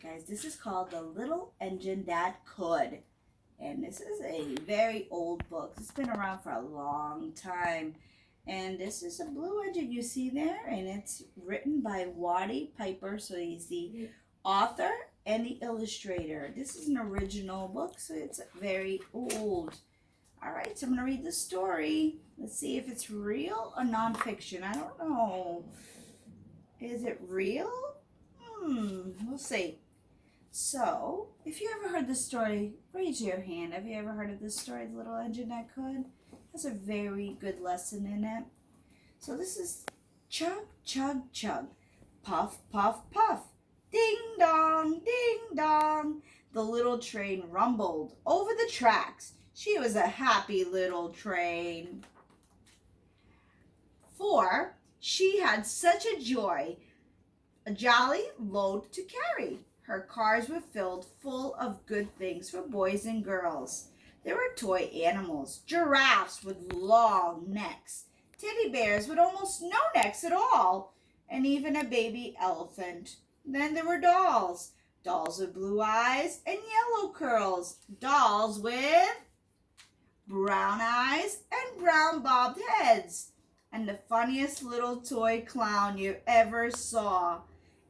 guys. This is called The Little Engine That Could. And this is a very old book. It's been around for a long time. And this is a blue engine you see there. And it's written by Waddy Piper. So he's the author and the illustrator. This is an original book, so it's very old. All right, so I'm going to read the story. Let's see if it's real or nonfiction. I don't know. Is it real? We'll see. So, if you ever heard this story, raise your hand. Have you ever heard of this story, The Little Engine That Could? Has a very good lesson in it. So this is chug, chug, chug. Puff, puff, puff. Ding dong, ding dong. The little train rumbled over the tracks. She was a happy little train. For she had such a joy, a jolly load to carry. Her cars were filled full of good things for boys and girls. There were toy animals, giraffes with long necks, teddy bears with almost no necks at all, and even a baby elephant. Then there were dolls, dolls with blue eyes and yellow curls, dolls with brown eyes and brown bobbed heads, and the funniest little toy clown you ever saw.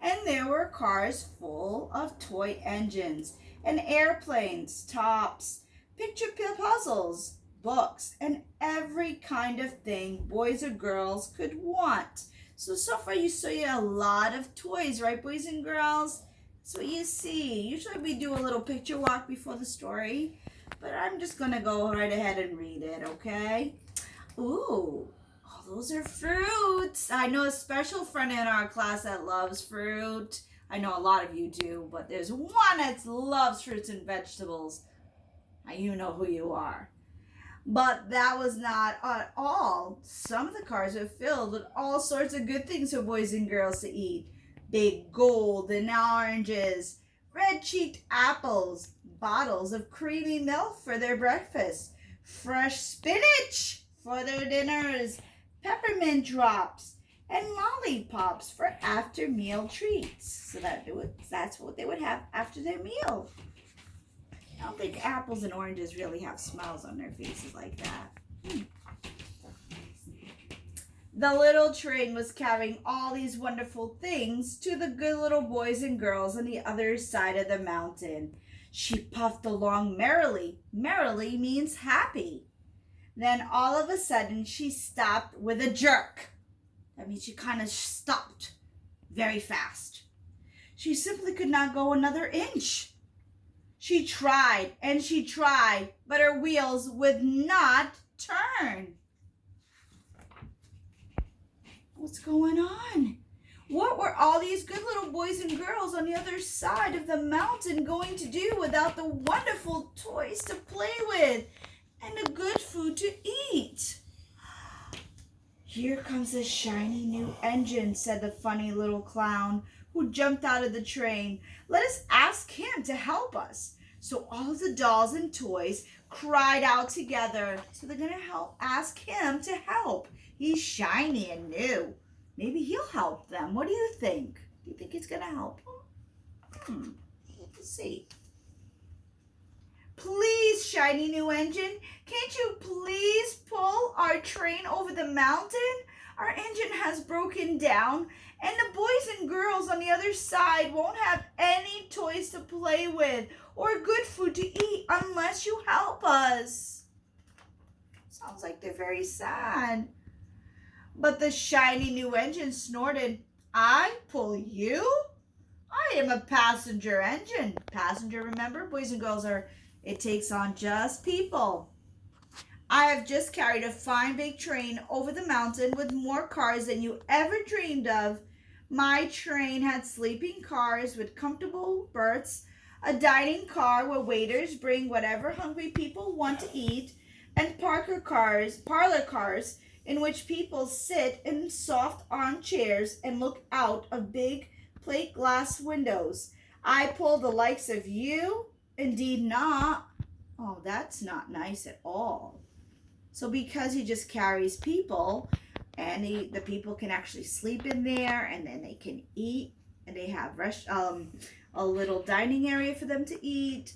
And there were cars full of toy engines and airplanes, tops, picture puzzles, books, and every kind of thing boys or girls could want. So far you saw a lot of toys, right, boys and girls? That's what you see. Usually we do a little picture walk before the story, but I'm just going to go right ahead and read it, okay? Ooh. Those are fruits. I know a special friend in our class that loves fruit. I know a lot of you do, but there's one that loves fruits and vegetables. You know who you are. But that was not at all. Some of the cars were filled with all sorts of good things for boys and girls to eat. Big golden oranges, red-cheeked apples, bottles of creamy milk for their breakfast, fresh spinach for their dinners, peppermint drops, and lollipops for after-meal treats. So that's what they would have after their meal. I don't think apples and oranges really have smiles on their faces like that. The little train was carrying all these wonderful things to the good little boys and girls on the other side of the mountain. She puffed along merrily. Merrily means happy. Then all of a sudden, she stopped with a jerk. That means she kind of stopped very fast. She simply could not go another inch. She tried and she tried, but her wheels would not turn. What's going on? What were all these good little boys and girls on the other side of the mountain going to do without the wonderful toys to play with and the good food to eat? Here comes a shiny new engine, said the funny little clown who jumped out of the train. Let us ask him to help us. So all of the dolls and toys cried out together. So they're going to ask him to help. He's shiny and new. Maybe he'll help them. What do you think? Do you think he's going to help them? Let's see. Please, shiny new engine, can't you please pull our train over the mountain? Our engine has broken down, and the boys and girls on the other side won't have any toys to play with or good food to eat unless you help us. Sounds like they're very sad. But the shiny new engine snorted, I pull you? I am a passenger engine. Passenger, remember, boys and girls, it takes on just people. I have just carried a fine big train over the mountain with more cars than you ever dreamed of. My train had sleeping cars with comfortable berths, a dining car where waiters bring whatever hungry people want to eat, and parlor cars in which people sit in soft armchairs and look out of big plate glass windows. I pull the likes of you? Indeed not. Oh, that's not nice at all. So because he just carries people, and the people can actually sleep in there, and then they can eat, and they have a little dining area for them to eat.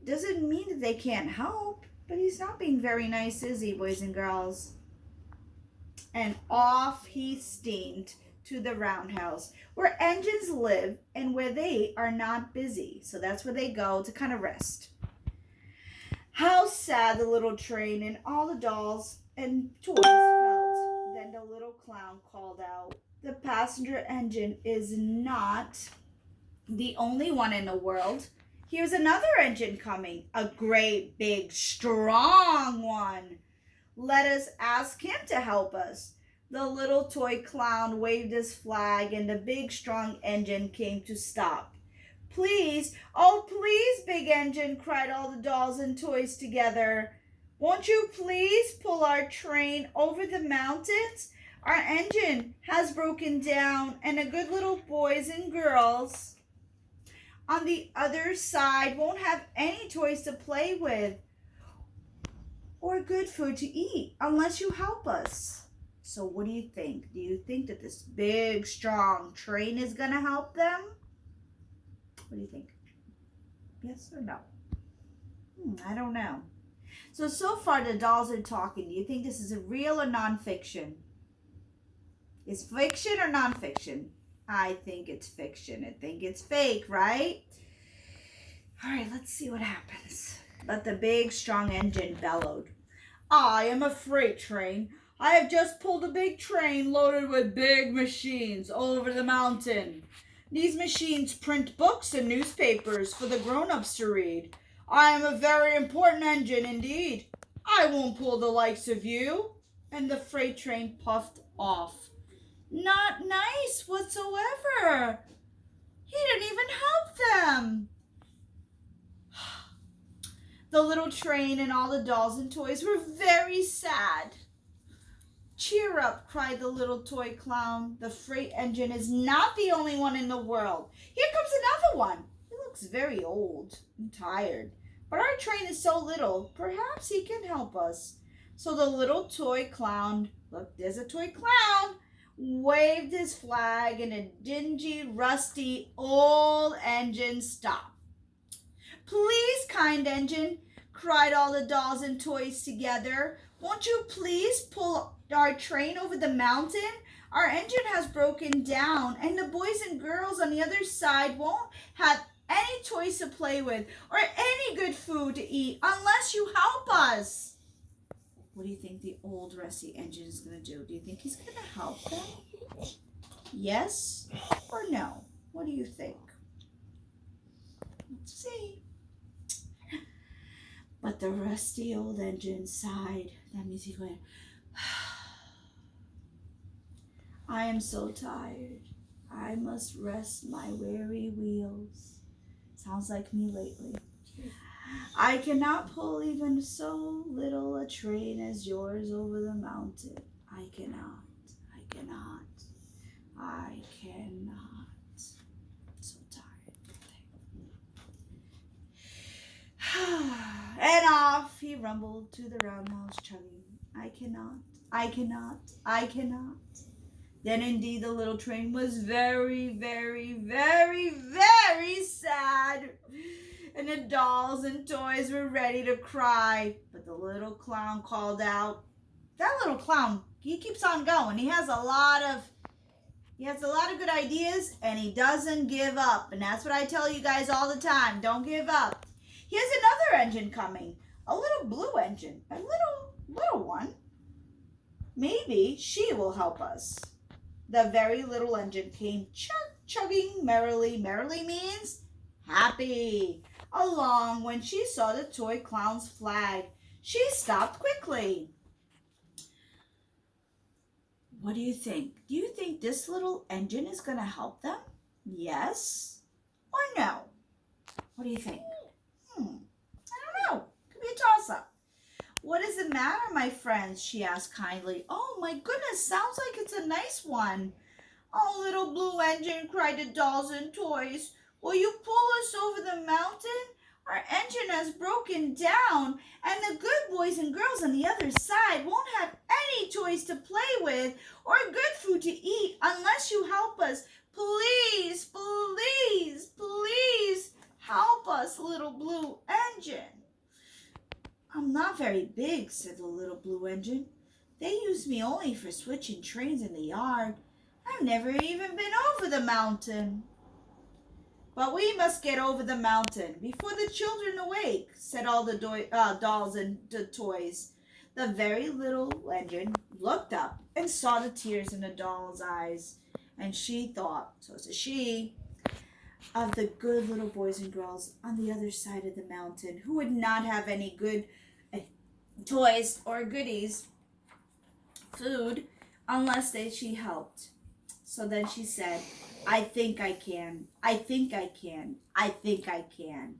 Doesn't mean that they can't help, but he's not being very nice, is he, boys and girls? And off he steamed to the roundhouse where engines live and where they are not busy. So that's where they go to kind of rest. How sad the little train and all the dolls and toys felt. Then the little clown called out, "The passenger engine is not the only one in the world. Here's another engine coming, a great, big, strong one. Let us ask him to help us." The little toy clown waved his flag and the big, strong engine came to stop. "Please, oh please, big engine," cried all the dolls and toys together. "Won't you please pull our train over the mountains? Our engine has broken down and the good little boys and girls on the other side won't have any toys to play with or good food to eat unless you help us." So what do you think? Do you think that this big, strong train is going to help them? What do you think? Yes or no? I don't know. So far the dolls are talking. Do you think this is a real or nonfiction? Is fiction or nonfiction? I think it's fiction. I think it's fake, right? All right, let's see what happens. But the big, strong engine bellowed. "I am a freight train. I have just pulled a big train loaded with big machines over the mountain. These machines print books and newspapers for the grown-ups to read. I am a very important engine indeed. I won't pull the likes of you." And the freight train puffed off. Not nice whatsoever. He didn't even help them. The little train and all the dolls and toys were very sad. "Cheer up," cried the little toy clown. "The freight engine is not the only one in the world. Here comes another one. He looks very old and tired. But our train is so little, perhaps he can help us." So the little toy clown, look, there's a toy clown, waved his flag and a dingy, rusty, old engine stopped. "Please, kind engine," cried all the dolls and toys together, "won't you please pull our train over the mountain? Our engine has broken down and the boys and girls on the other side won't have any toys to play with or any good food to eat unless you help us." What do you think the old rusty engine is going to do? Do you think he's going to help them? Yes or no? What do you think? Let's see. But the rusty old engine sighed. That means he went, "I am so tired. I must rest my weary wheels." Sounds like me lately. "I cannot pull even so little a train as yours over the mountain. I cannot. So tired." And off he rumbled to the roundhouse chugging. I cannot. Then indeed the little train was very, very, very, very sad. And the dolls and toys were ready to cry. But the little clown called out. That little clown, he keeps on going. He has a lot of good ideas and he doesn't give up. And that's what I tell you guys all the time. Don't give up. Here's another engine coming. A little blue engine. A little one. Maybe she will help us. The very little engine came chugging merrily. Merrily means happy. Along when she saw the toy clown's flag. She stopped quickly. What do you think? Do you think this little engine is going to help them? Yes or no? What do you think? I don't know. Could be a toss-up. "What is the matter, my friends?" she asked kindly. "Oh, my goodness, sounds like it's a nice one." "Oh, little blue engine," cried the dolls and toys, "will you pull us over the mountain? Our engine has broken down, and the good boys and girls on the other side won't have any toys to play with or good food to eat unless you help us. Please, please, please help us, little blue engine. I'm not very big, said the little blue engine. They use me only for switching trains in the yard. I've never even been over the mountain. But we must get over the mountain before the children awake, said all the dolls and the toys. The very little engine looked up and saw the tears in the doll's eyes, and she thought, so says she, of the good little boys and girls on the other side of the mountain who would not have any good toys or goodies, food, unless she helped. So then she said, I think I can. I think I can. I think I can.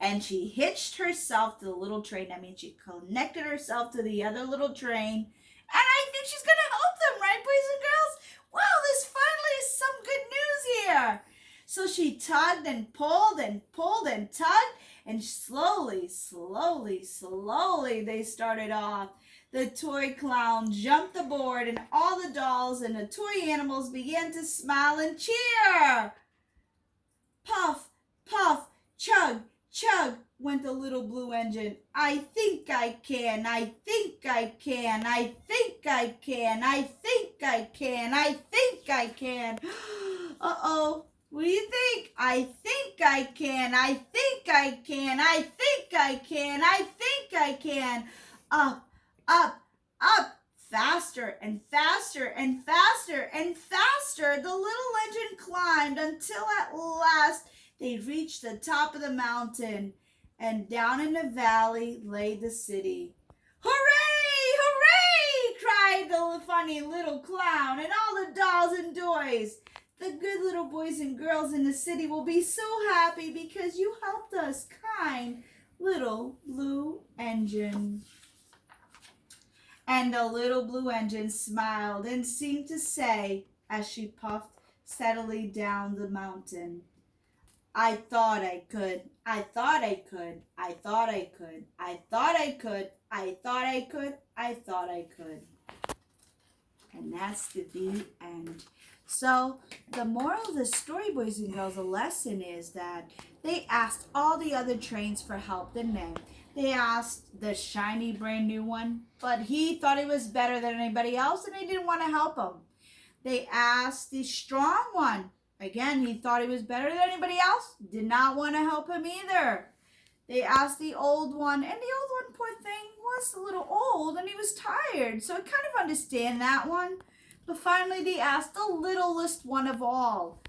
And she hitched herself to the little train. That means she connected herself to the other little train. And I think she's going to help them, right, boys and girls? Wow, this finally is some good news here. So she tugged and pulled and pulled and tugged. And slowly, slowly, slowly they started off. The toy clown jumped aboard, and all the dolls and the toy animals began to smile and cheer. Puff, puff, chug, chug, went the little blue engine. I think I can, I think I can, I think I can, I think I can, I think I can. Uh-oh, what do you think? I think I can, I think I can, I think I can, I think I can. Up, up, up, faster and faster and faster and faster. The little engine climbed until at last they reached the top of the mountain, and down in the valley lay the city. Hooray! Hooray! Cried the funny little clown and all the dolls and toys. The good little boys and girls in the city will be so happy because you helped us, kind little blue engine. And the little blue engine smiled and seemed to say, as she puffed steadily down the mountain, I thought I could, I thought I could, I thought I could, I thought I could, I thought I could, I thought I could. And that's the end. So the moral of the story, boys and girls, the lesson is that they asked all the other trains for help, didn't they? They asked the shiny brand new one, but he thought he was better than anybody else and they didn't want to help him. They asked the strong one. Again, he thought he was better than anybody else, did not want to help him either. They asked the old one, and the old one, poor thing, was a little old and he was tired, so I kind of understand that one. But finally they asked the littlest one of all.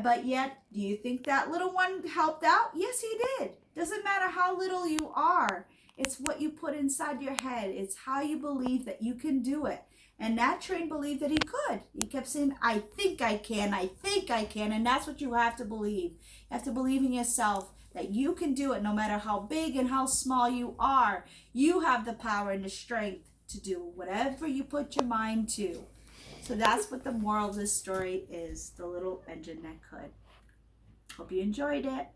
But yet, do you think that little one helped out? Yes, he did. Doesn't matter how little you are. It's what you put inside your head. It's how you believe that you can do it. And that train believed that he could. He kept saying, I think I can, I think I can. And that's what you have to believe. You have to believe in yourself that you can do it no matter how big and how small you are. You have the power and the strength to do whatever you put your mind to. So that's what the moral of this story is, the little engine that could. Hope you enjoyed it.